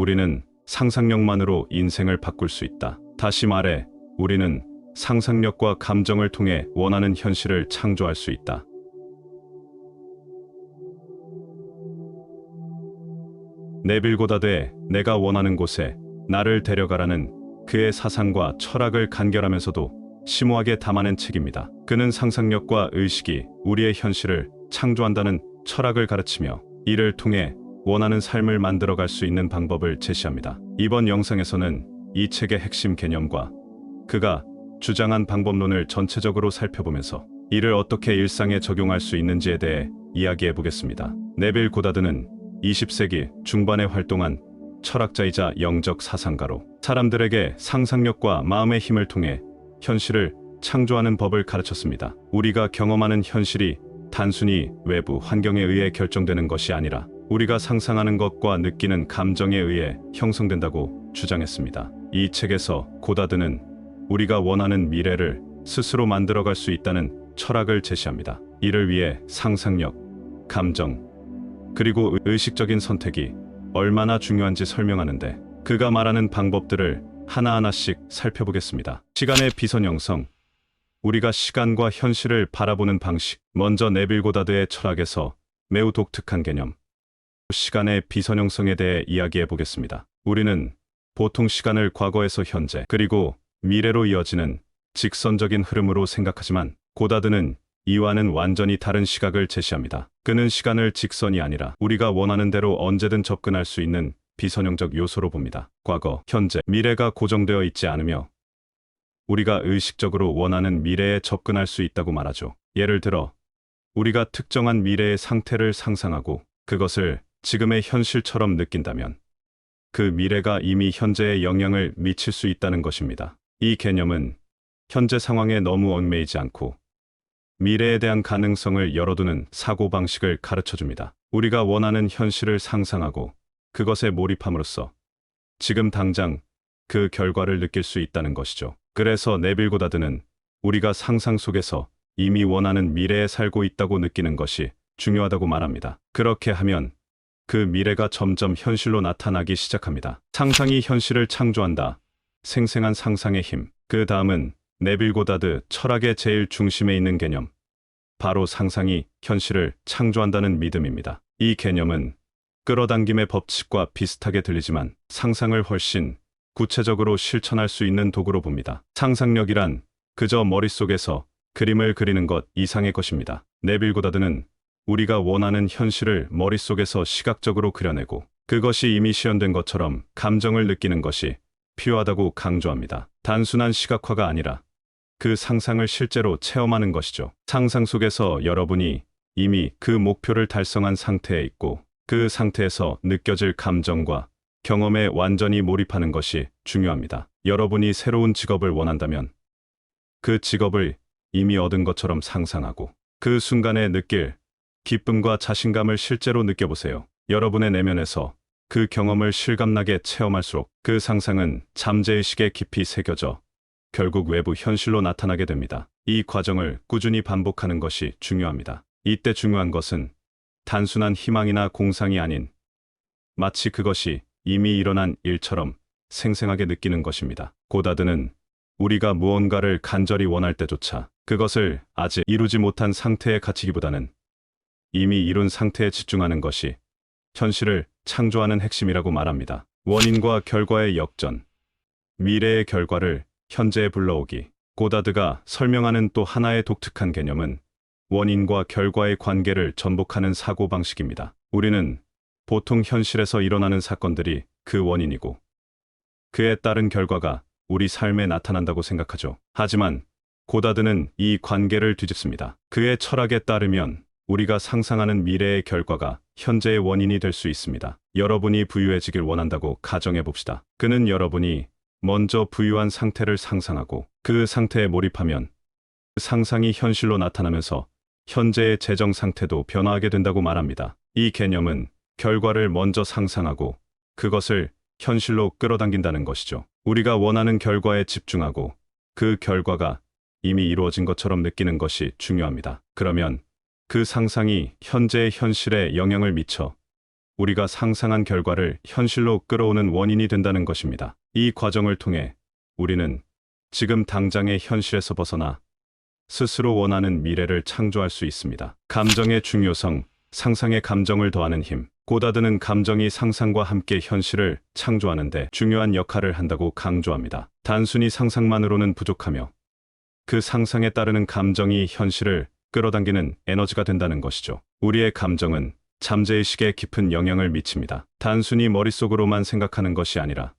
우리는 상상력만으로 인생을 바꿀 수 있다. 다시 말해, 우리는 상상력과 감정을 통해 원하는 현실을 창조할 수 있다. 네빌 고다드의 내가 원하는 곳에 나를 데려가라는 그의 사상과 철학을 간결하면서도 심오하게 담아낸 책입니다. 그는 상상력과 의식이 우리의 현실을 창조한다는 철학을 가르치며 이를 통해 원하는 삶을 만들어갈 수 있는 방법을 제시합니다. 이번 영상에서는 이 책의 핵심 개념과 그가 주장한 방법론을 전체적으로 살펴보면서 이를 어떻게 일상에 적용할 수 있는지에 대해 이야기해 보겠습니다. 네빌 고다드는 20세기 중반에 활동한 철학자이자 영적 사상가로 사람들에게 상상력과 마음의 힘을 통해 현실을 창조하는 법을 가르쳤습니다. 우리가 경험하는 현실이 단순히 외부 환경에 의해 결정되는 것이 아니라 우리가 상상하는 것과 느끼는 감정에 의해 형성된다고 주장했습니다. 이 책에서 고다드는 우리가 원하는 미래를 스스로 만들어갈 수 있다는 철학을 제시합니다. 이를 위해 상상력, 감정, 그리고 의식적인 선택이 얼마나 중요한지 설명하는데 그가 말하는 방법들을 하나하나씩 살펴보겠습니다. 시간의 비선 형성, 우리가 시간과 현실을 바라보는 방식. 먼저 네빌 고다드의 철학에서 매우 독특한 개념, 시간의 비선 형성에 대해 이야기해 보겠습니다. 우리는 보통 시간을 과거에서 현재, 그리고 미래로 이어지는 직선적인 흐름으로 생각하지만 고다드는 이와는 완전히 다른 시각을 제시합니다. 그는 시간을 직선이 아니라 우리가 원하는 대로 언제든 접근할 수 있는 비선형적 요소로 봅니다. 과거, 현재, 미래가 고정되어 있지 않으며 우리가 의식적으로 원하는 미래에 접근할 수 있다고 말하죠. 예를 들어 우리가 특정한 미래의 상태를 상상하고 그것을 지금의 현실처럼 느낀다면 그 미래가 이미 현재에 영향을 미칠 수 있다는 것입니다. 이 개념은 현재 상황에 너무 얽매이지 않고 미래에 대한 가능성을 열어두는 사고방식을 가르쳐줍니다. 우리가 원하는 현실을 상상하고 그것에 몰입함으로써 지금 당장 그 결과를 느낄 수 있다는 것이죠. 그래서 네빌 고다드는 우리가 상상 속에서 이미 원하는 미래에 살고 있다고 느끼는 것이 중요하다고 말합니다. 그렇게 하면 그 미래가 점점 현실로 나타나기 시작합니다. 상상이 현실을 창조한다. 생생한 상상의 힘. 그 다음은 네빌 고다드 철학의 제일 중심에 있는 개념, 바로 상상이 현실을 창조한다는 믿음입니다. 이 개념은 끌어당김의 법칙과 비슷하게 들리지만 상상을 훨씬 구체적으로 실천할 수 있는 도구로 봅니다. 상상력이란 그저 머릿속에서 그림을 그리는 것 이상의 것입니다. 네빌 고다드는 우리가 원하는 현실을 머릿속에서 시각적으로 그려내고 그것이 이미 시현된 것처럼 감정을 느끼는 것이 필요하다고 강조합니다. 단순한 시각화가 아니라 그 상상을 실제로 체험하는 것이죠. 상상 속에서 여러분이 이미 그 목표를 달성한 상태에 있고 그 상태에서 느껴질 감정과 경험에 완전히 몰입하는 것이 중요합니다. 여러분이 새로운 직업을 원한다면 그 직업을 이미 얻은 것처럼 상상하고 그 순간에 느낄 기쁨과 자신감을 실제로 느껴보세요. 여러분의 내면에서 그 경험을 실감나게 체험할수록 그 상상은 잠재의식에 깊이 새겨져 결국 외부 현실로 나타나게 됩니다. 이 과정을 꾸준히 반복하는 것이 중요합니다. 이때 중요한 것은 단순한 희망이나 공상이 아닌 마치 그것이 이미 일어난 일처럼 생생하게 느끼는 것입니다. 고다드는 우리가 무언가를 간절히 원할 때조차 그것을 아직 이루지 못한 상태에 갇히기보다는 이미 이룬 상태에 집중하는 것이 현실을 창조하는 핵심이라고 말합니다. 원인과 결과의 역전, 미래의 결과를 현재에 불러오기. 고다드가 설명하는 또 하나의 독특한 개념은 원인과 결과의 관계를 전복하는 사고방식입니다. 우리는 보통 현실에서 일어나는 사건들이 그 원인이고 그에 따른 결과가 우리 삶에 나타난다고 생각하죠. 하지만 고다드는 이 관계를 뒤집습니다. 그의 철학에 따르면 우리가 상상하는 미래의 결과가 현재의 원인이 될 수 있습니다. 여러분이 부유해지길 원한다고 가정해 봅시다. 그는 여러분이 먼저 부유한 상태를 상상하고 그 상태에 몰입하면 그 상상이 현실로 나타나면서 현재의 재정 상태도 변화하게 된다고 말합니다. 이 개념은 결과를 먼저 상상하고 그것을 현실로 끌어당긴다는 것이죠. 우리가 원하는 결과에 집중하고 그 결과가 이미 이루어진 것처럼 느끼는 것이 중요합니다. 그러면 그 상상이 현재의 현실에 영향을 미쳐 우리가 상상한 결과를 현실로 끌어오는 원인이 된다는 것입니다. 이 과정을 통해 우리는 지금 당장의 현실에서 벗어나 스스로 원하는 미래를 창조할 수 있습니다. 감정의 중요성, 상상의 감정을 더하는 힘. 고다드는 감정이 상상과 함께 현실을 창조하는 데 중요한 역할을 한다고 강조합니다. 단순히 상상만으로는 부족하며 그 상상에 따르는 감정이 현실을 끌어당기는 에너지가 된다는 것이죠. 우리의 감정은 잠재의식에 깊은 영향을 미칩니다. 단순히 머릿속으로만 생각하는 것이 아니라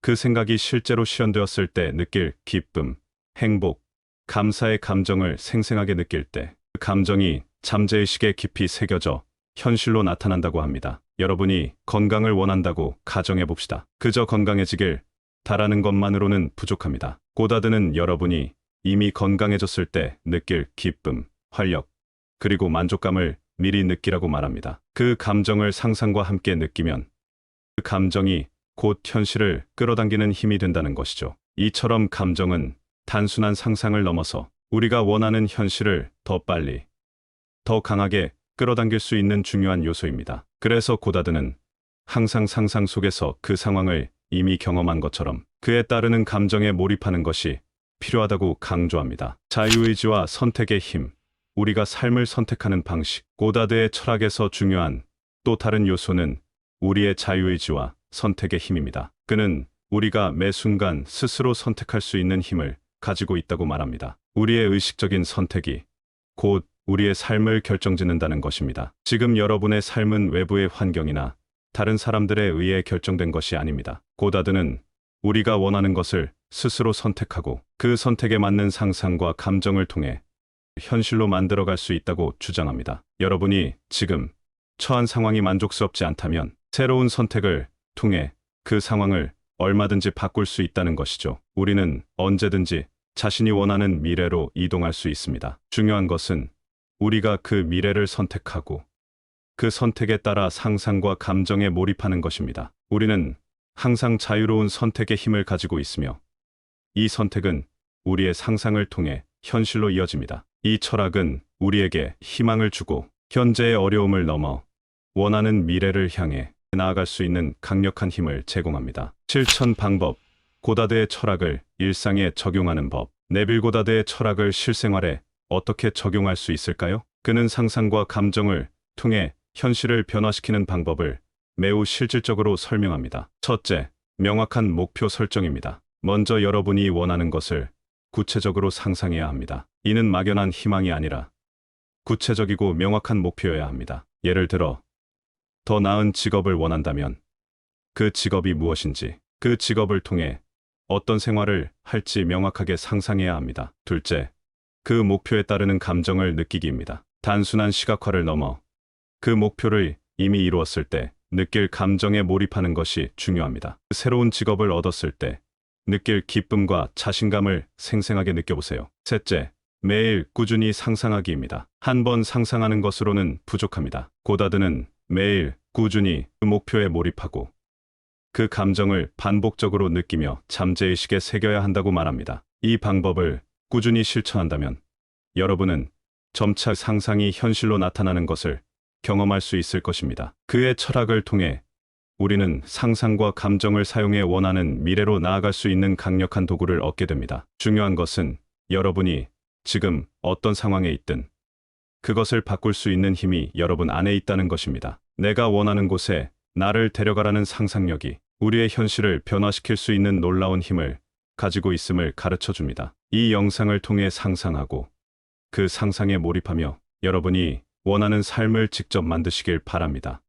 그 생각이 실제로 실현되었을 때 느낄 기쁨, 행복, 감사의 감정을 생생하게 느낄 때 그 감정이 잠재의식에 깊이 새겨져 현실로 나타난다고 합니다. 여러분이 건강을 원한다고 가정해 봅시다. 그저 건강해지길 바라는 것만으로는 부족합니다. 고다드는 여러분이 이미 건강해졌을 때 느낄 기쁨, 활력, 그리고 만족감을 미리 느끼라고 말합니다. 그 감정을 상상과 함께 느끼면 그 감정이 곧 현실을 끌어당기는 힘이 된다는 것이죠. 이처럼 감정은 단순한 상상을 넘어서 우리가 원하는 현실을 더 빨리, 더 강하게 끌어당길 수 있는 중요한 요소입니다. 그래서 고다드는 항상 상상 속에서 그 상황을 이미 경험한 것처럼 그에 따르는 감정에 몰입하는 것이 필요하다고 강조합니다. 자유의지와 선택의 힘, 우리가 삶을 선택하는 방식. 고다드의 철학에서 중요한 또 다른 요소는 우리의 자유의지와 선택의 힘입니다. 그는 우리가 매 순간 스스로 선택할 수 있는 힘을 가지고 있다고 말합니다. 우리의 의식적인 선택이 곧 우리의 삶을 결정짓는다는 것입니다. 지금 여러분의 삶은 외부의 환경이나 다른 사람들에 의해 결정된 것이 아닙니다. 고다드는 우리가 원하는 것을 스스로 선택하고 그 선택에 맞는 상상과 감정을 통해 현실로 만들어갈 수 있다고 주장합니다. 여러분이 지금 처한 상황이 만족스럽지 않다면 새로운 선택을 통해 그 상황을 얼마든지 바꿀 수 있다는 것이죠. 우리는 언제든지 자신이 원하는 미래로 이동할 수 있습니다. 중요한 것은 우리가 그 미래를 선택하고 그 선택에 따라 상상과 감정에 몰입하는 것입니다. 우리는 항상 자유로운 선택의 힘을 가지고 있으며 이 선택은 우리의 상상을 통해 현실로 이어집니다. 이 철학은 우리에게 희망을 주고 현재의 어려움을 넘어 원하는 미래를 향해 나아갈 수 있는 강력한 힘을 제공합니다. 실천 방법, 고다드의 철학을 일상에 적용하는 법. 네빌 고다드의 철학을 실생활에 어떻게 적용할 수 있을까요? 그는 상상과 감정을 통해 현실을 변화시키는 방법을 매우 실질적으로 설명합니다. 첫째, 명확한 목표 설정입니다. 먼저 여러분이 원하는 것을 구체적으로 상상해야 합니다. 이는 막연한 희망이 아니라 구체적이고 명확한 목표여야 합니다. 예를 들어, 더 나은 직업을 원한다면 그 직업이 무엇인지, 그 직업을 통해 어떤 생활을 할지 명확하게 상상해야 합니다. 둘째, 그 목표에 따르는 감정을 느끼기입니다. 단순한 시각화를 넘어 그 목표를 이미 이루었을 때 느낄 감정에 몰입하는 것이 중요합니다. 새로운 직업을 얻었을 때 느낄 기쁨과 자신감을 생생하게 느껴보세요. 셋째, 매일 꾸준히 상상하기입니다. 한 번 상상하는 것으로는 부족합니다. 고다드는 매일 꾸준히 그 목표에 몰입하고 그 감정을 반복적으로 느끼며 잠재의식에 새겨야 한다고 말합니다. 이 방법을 꾸준히 실천한다면 여러분은 점차 상상이 현실로 나타나는 것을 경험할 수 있을 것입니다. 그의 철학을 통해 우리는 상상과 감정을 사용해 원하는 미래로 나아갈 수 있는 강력한 도구를 얻게 됩니다. 중요한 것은 여러분이 지금 어떤 상황에 있든 그것을 바꿀 수 있는 힘이 여러분 안에 있다는 것입니다. 내가 원하는 곳에 나를 데려가라는 상상력이 우리의 현실을 변화시킬 수 있는 놀라운 힘을 가지고 있음을 가르쳐 줍니다. 이 영상을 통해 상상하고 그 상상에 몰입하며 여러분이 원하는 삶을 직접 만드시길 바랍니다.